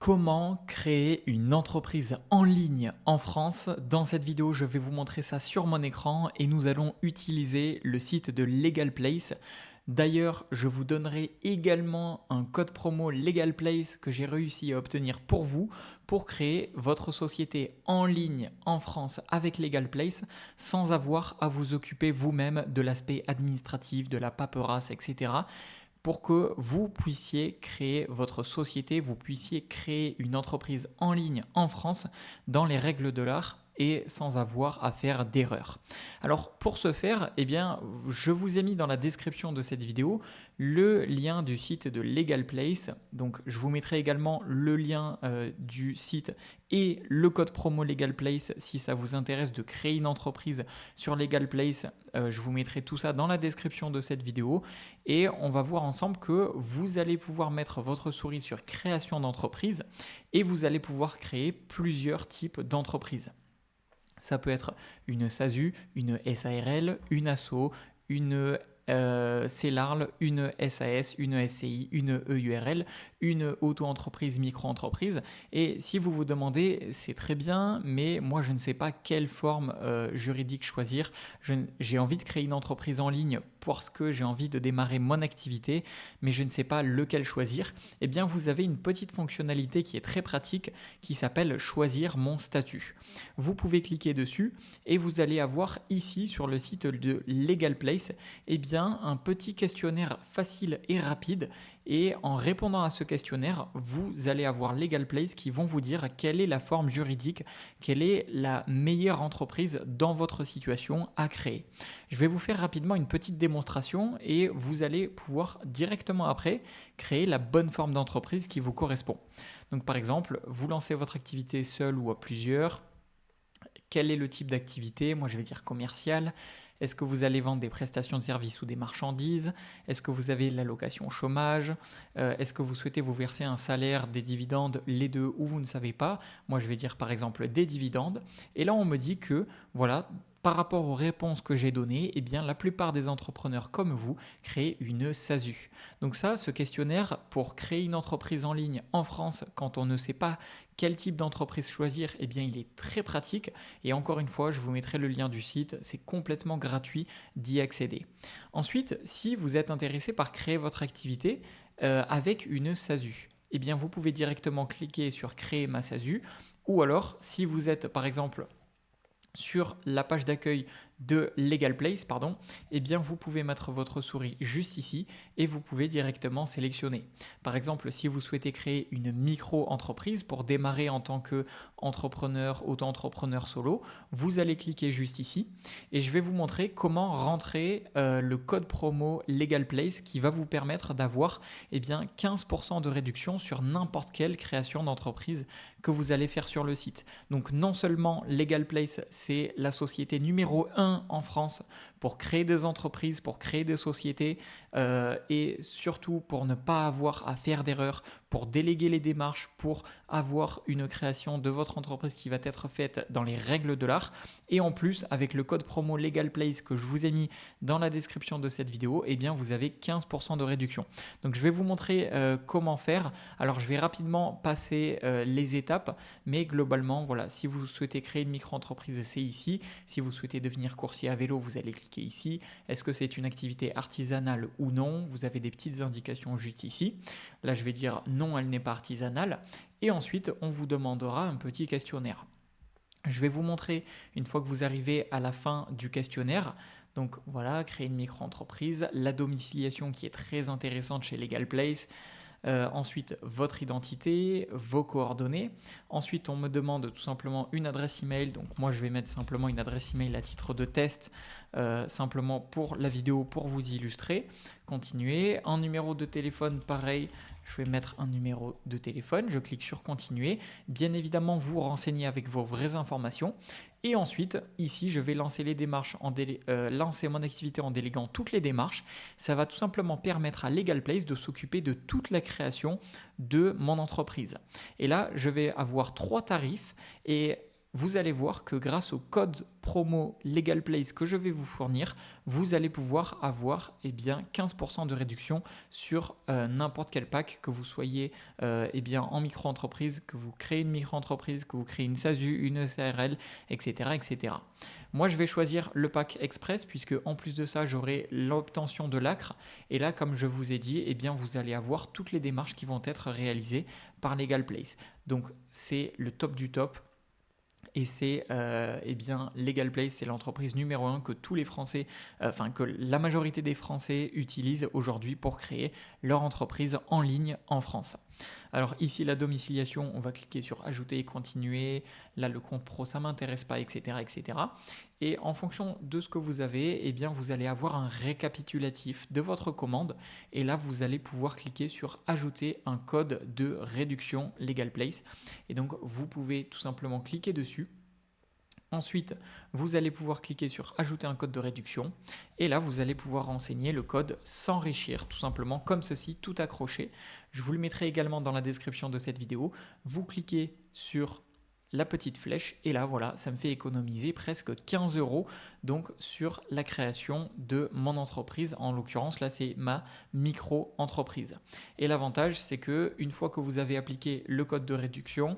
Comment créer une entreprise en ligne en France? Dans cette vidéo, je vais vous montrer ça sur mon écran et nous allons utiliser le site de Legal Place. D'ailleurs, je vous donnerai également un code promo Legal Place que j'ai réussi à obtenir pour vous pour créer votre société en ligne en France avec Legal Place sans avoir à vous occuper vous-même de l'aspect administratif, de la paperasse, etc. Pour que vous puissiez créer votre société, vous puissiez créer une entreprise en ligne en France dans les règles de l'art et sans avoir à faire d'erreur. Alors pour ce faire, je vous ai mis dans la description de cette vidéo le lien du site de Legal Place. Donc je vous mettrai également le lien du site et le code promo Legal Place si ça vous intéresse de créer une entreprise sur Legal Place. Je vous mettrai tout ça dans la description de cette vidéo et on va voir ensemble que vous allez pouvoir mettre votre souris sur création d'entreprise et vous allez pouvoir créer plusieurs types d'entreprises. Ça peut être une SASU, une SARL, une ASSO, une CELARL, une SAS, une SCI, une EURL, une auto-entreprise, micro-entreprise. Et si vous vous demandez, c'est très bien, mais moi je ne sais pas quelle forme juridique choisir. J'ai envie de créer une entreprise en ligne parce que j'ai envie de démarrer mon activité, mais je ne sais pas lequel choisir. Eh bien, vous avez une petite fonctionnalité qui est très pratique qui s'appelle choisir mon statut. Vous pouvez cliquer dessus et vous allez avoir ici sur le site de Legal Place, un petit questionnaire facile et rapide. Et en répondant à ce questionnaire, vous allez avoir Legal Place qui vont vous dire quelle est la forme juridique, quelle est la meilleure entreprise dans votre situation à créer. Je vais vous faire rapidement une petite démonstration et vous allez pouvoir directement après créer la bonne forme d'entreprise qui vous correspond. Donc par exemple, vous lancez votre activité seul ou à plusieurs. Quel est le type d'activité? Moi je vais dire commercial. Est-ce que vous allez vendre des prestations de services ou des marchandises? Est-ce que vous avez l'allocation chômage? Est-ce que vous souhaitez vous verser un salaire, des dividendes, les deux, ou vous ne savez pas? Moi, je vais dire par exemple des dividendes. Et là, on me dit que, voilà, par rapport aux réponses que j'ai données, la plupart des entrepreneurs comme vous créent une SASU. Donc ça, ce questionnaire pour créer une entreprise en ligne en France quand on ne sait pas quel type d'entreprise choisir, il est très pratique. Et encore une fois, je vous mettrai le lien du site. C'est complètement gratuit d'y accéder. Ensuite, si vous êtes intéressé par créer votre activité avec une SASU, vous pouvez directement cliquer sur créer ma SASU. Ou alors, si vous êtes par exemple sur la page d'accueil de Legal Place, vous pouvez mettre votre souris juste ici et vous pouvez directement sélectionner. Par exemple, si vous souhaitez créer une micro-entreprise pour démarrer en tant qu'entrepreneur, auto-entrepreneur solo, vous allez cliquer juste ici et je vais vous montrer comment rentrer le code promo Legal Place qui va vous permettre d'avoir 15% de réduction sur n'importe quelle création d'entreprise que vous allez faire sur le site. Donc non seulement Legal Place, c'est la société numéro 1 en France pour créer des entreprises, pour créer des sociétés et surtout pour ne pas avoir à faire d'erreurs, pour déléguer les démarches, pour avoir une création de votre entreprise qui va être faite dans les règles de l'art. Et en plus, avec le code promo Legal Place que je vous ai mis dans la description de cette vidéo, vous avez 15% de réduction. Donc je vais vous montrer comment faire. Alors je vais rapidement passer les étapes, mais globalement, voilà, si vous souhaitez créer une micro-entreprise, c'est ici. Si vous souhaitez devenir coursier à vélo, vous allez cliquer ici. Est-ce que c'est une activité artisanale ou non? Vous avez des petites indications juste ici. Là, je vais dire non, elle n'est pas artisanale. Et ensuite, on vous demandera un petit questionnaire. Je vais vous montrer, une fois que vous arrivez à la fin du questionnaire, donc voilà, créer une micro-entreprise, la domiciliation qui est très intéressante chez Legal Place. Ensuite, votre identité, vos coordonnées. Ensuite, on me demande tout simplement une adresse email. Donc moi, je vais mettre simplement une adresse email à titre de test, simplement pour la vidéo, pour vous illustrer. Continuer. Un numéro de téléphone, pareil. Je vais mettre un numéro de téléphone. Je clique sur continuer. Bien évidemment, vous renseignez avec vos vraies informations. Et ensuite, ici, je vais lancer les démarches lancer mon activité en déléguant toutes les démarches. Ça va tout simplement permettre à Legal Place de s'occuper de toute la création de mon entreprise. Et là, je vais avoir 3 tarifs et vous allez voir que grâce au code promo LegalPlace que je vais vous fournir, vous allez pouvoir avoir 15% de réduction sur n'importe quel pack, que vous soyez en micro-entreprise, que vous créez une micro-entreprise, que vous créez une SASU, une SARL, etc., etc. Moi, je vais choisir le pack Express puisque en plus de ça, j'aurai l'obtention de l'ACRE. Et là, comme je vous ai dit, vous allez avoir toutes les démarches qui vont être réalisées par LegalPlace. Donc, c'est le top du top. Et c'est LegalPlace, c'est l'entreprise numéro 1 que tous les Français, que la majorité des Français utilisent aujourd'hui pour créer leur entreprise en ligne en France. Alors ici, la domiciliation, on va cliquer sur ajouter et continuer. Là, le compte pro, ça ne m'intéresse pas, etc., etc. Et en fonction de ce que vous avez, vous allez avoir un récapitulatif de votre commande. Et là, vous allez pouvoir cliquer sur ajouter un code de réduction LegalPlace. Et donc, vous pouvez tout simplement cliquer dessus. Ensuite, vous allez pouvoir cliquer sur ajouter un code de réduction et là, vous allez pouvoir renseigner le code s'enrichir tout simplement comme ceci, tout accroché. Je vous le mettrai également dans la description de cette vidéo. Vous cliquez sur la petite flèche et là, voilà, ça me fait économiser presque 15 € donc sur la création de mon entreprise. En l'occurrence, là, c'est ma micro-entreprise. Et l'avantage, c'est que une fois que vous avez appliqué le code de réduction,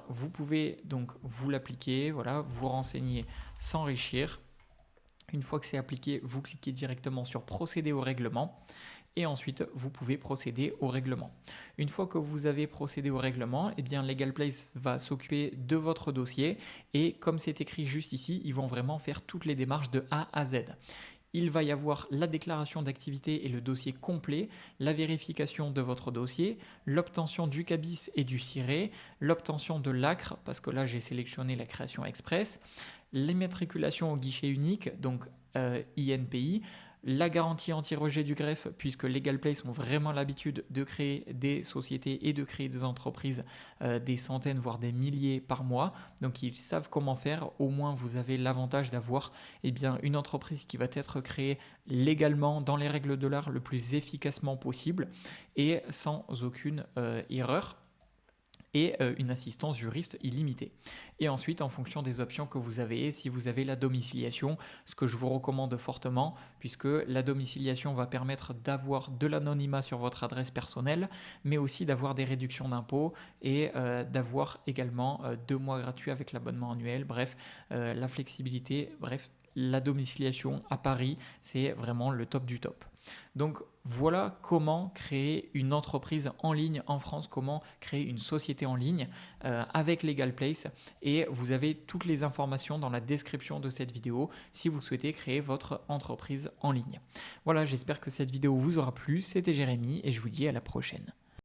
vous pouvez donc vous l'appliquer, voilà, vous renseigner, s'enrichir. Une fois que c'est appliqué, vous cliquez directement sur procéder au règlement et ensuite vous pouvez procéder au règlement. Une fois que vous avez procédé au règlement, LegalPlace va s'occuper de votre dossier et comme c'est écrit juste ici, ils vont vraiment faire toutes les démarches de A à Z. Il va y avoir la déclaration d'activité et le dossier complet, la vérification de votre dossier, l'obtention du CABIS et du SIRET, l'obtention de l'ACRE, parce que là j'ai sélectionné la création express, l'immatriculation au guichet unique, donc INPI, la garantie anti-rejet du greffe, puisque LegalPlace ont vraiment l'habitude de créer des sociétés et de créer des entreprises, des centaines voire des milliers par mois. Donc ils savent comment faire. Au moins vous avez l'avantage d'avoir une entreprise qui va être créée légalement dans les règles de l'art le plus efficacement possible et sans aucune erreur. Et une assistance juriste illimitée. Et ensuite, en fonction des options que vous avez, si vous avez la domiciliation, ce que je vous recommande fortement, puisque la domiciliation va permettre d'avoir de l'anonymat sur votre adresse personnelle, mais aussi d'avoir des réductions d'impôts et d'avoir également 2 mois gratuits avec l'abonnement annuel, bref, la flexibilité, bref, la domiciliation à Paris, c'est vraiment le top du top. Donc voilà comment créer une entreprise en ligne en France, comment créer une société en ligne avec LegalPlace et vous avez toutes les informations dans la description de cette vidéo si vous souhaitez créer votre entreprise en ligne. Voilà, j'espère que cette vidéo vous aura plu, c'était Jérémy et je vous dis à la prochaine.